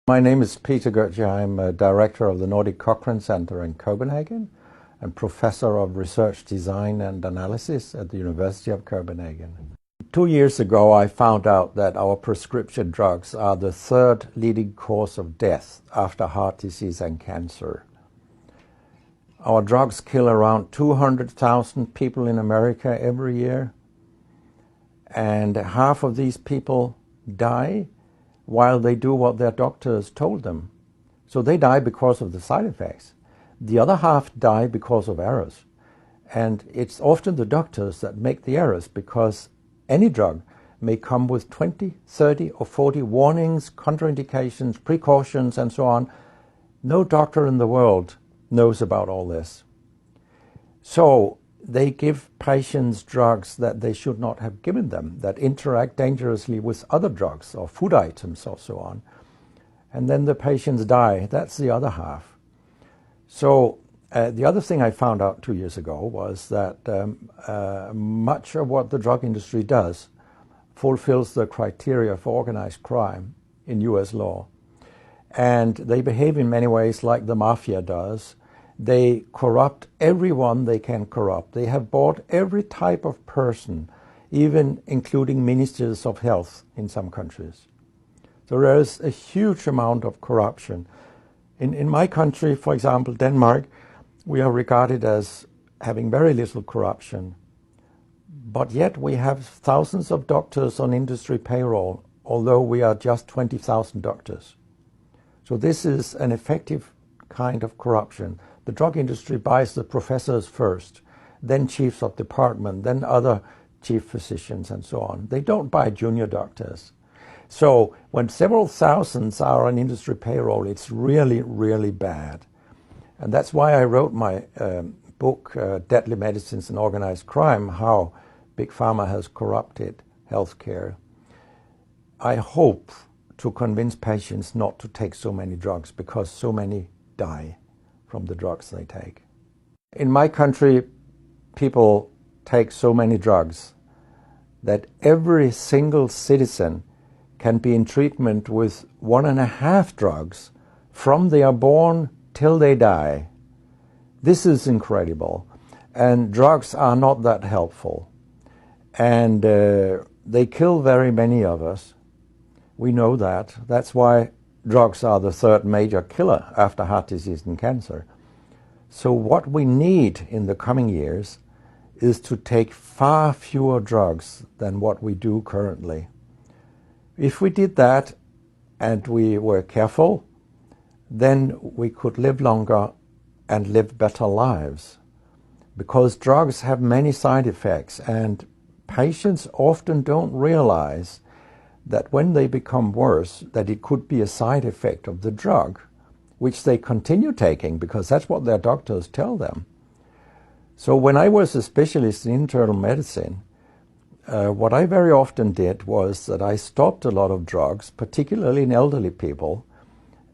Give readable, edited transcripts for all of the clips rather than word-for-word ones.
My name is Peter Kigonya. I'm a director of the Nordic Cochrane Center in Copenhagen and professor of research design and analysis at the University of Copenhagen. 2 years ago, I found out that our prescription drugs are the third leading cause of death after heart disease and cancer. Our drugs kill around 200,000 people in America every year, and half of these people die while they do what their doctors told them. So they die because of the side effects. The other half die because of errors. And it's often the doctors that make the errors, because any drug may come with 20, 30 or 40 warnings, contraindications, precautions, and so on. No doctor in the world knows about all this. So they give patients drugs that they should not have given them, that interact dangerously with other drugs or food items or so on. And then the patients die. That's the other half. So the other thing I found out 2 years ago was that much of what the drug industry does fulfills the criteria for organized crime in US law. And they behave in many ways like the mafia does. They corrupt everyone they can corrupt. They have bought every type of person, even including ministers of health in some countries. So there is a huge amount of corruption. In my country, for example, Denmark, we are regarded as having very little corruption. But yet we have thousands of doctors on industry payroll, although we are just 20,000 doctors. So this is an effective kind of corruption. The drug industry buys the professors first, then chiefs of department, then other chief physicians and so on. They don't buy junior doctors. So when several thousands are on industry payroll, it's really, really bad. And that's why I wrote my book, Deadly Medicines and Organized Crime, How Big Pharma Has Corrupted Healthcare. I hope to convince patients not to take so many drugs, because so many die from the drugs they take. In my country, people take so many drugs that every single citizen can be in treatment with 1.5 drugs from they are born till they die. This is incredible. And drugs are not that helpful. And they kill very many of us. We know that. That's why drugs are the third major killer after heart disease and cancer. So what we need in the coming years is to take far fewer drugs than what we do currently. If we did that and we were careful, then we could live longer and live better lives. Because drugs have many side effects, and patients often don't realize that when they become worse, that it could be a side effect of the drug, which they continue taking because that's what their doctors tell them. So when I was a specialist in internal medicine, what I very often did was that I stopped a lot of drugs, particularly in elderly people,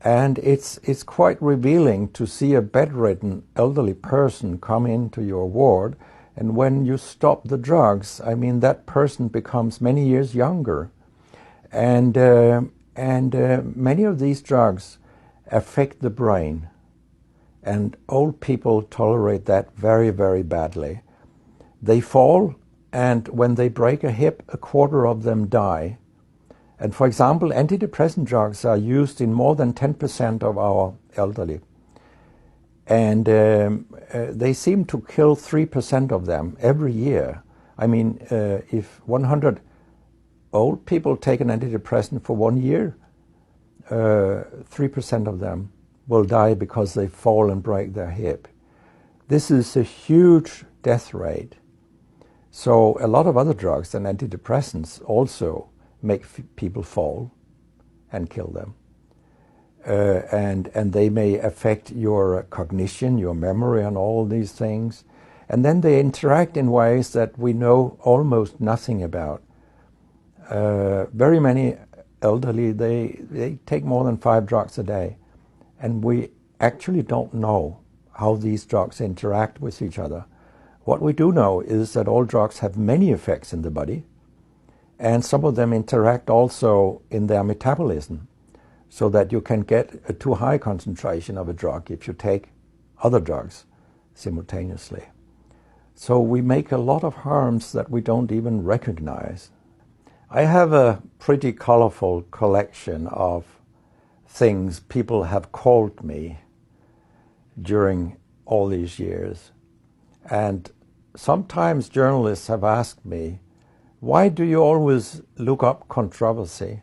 and it's quite revealing to see a bedridden elderly person come into your ward, and when you stop the drugs, I mean, that person becomes many years younger. And many of these drugs affect the brain, and old people tolerate that very, very badly. They fall, and when they break a hip, 1/4 of them die. And for example, antidepressant drugs are used in more than 10% of our elderly. And they seem to kill 3% of them every year. I mean, if 100 old people take an antidepressant for 1 year, 3% of them will die because they fall and break their hip. This is a huge death rate. So a lot of other drugs than antidepressants also make people fall and kill them. And they may affect your cognition, your memory, and all these things. And then they interact in ways that we know almost nothing about. Very many elderly, they take more than 5 drugs a day, and we actually don't know how these drugs interact with each other. What we do know is that all drugs have many effects in the body, and some of them interact also in their metabolism. so that you can get a too high concentration of a drug if you take other drugs simultaneously. So we make a lot of harms that we don't even recognize. I have a pretty colorful collection of things people have called me during all these years. And sometimes journalists have asked me, why do you always look up controversy?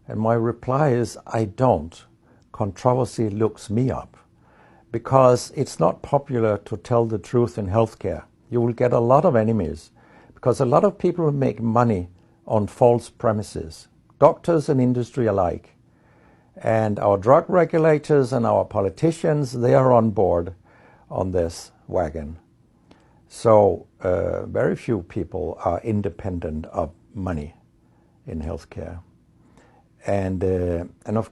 And my reply is, I don't. Controversy looks me up. Because it's not popular to tell the truth in healthcare. You will get a lot of enemies, because a lot of people make money on false premises, doctors and industry alike. And our drug regulators and our politicians, they are on board on this wagon. So very few people are independent of money in healthcare. And of course,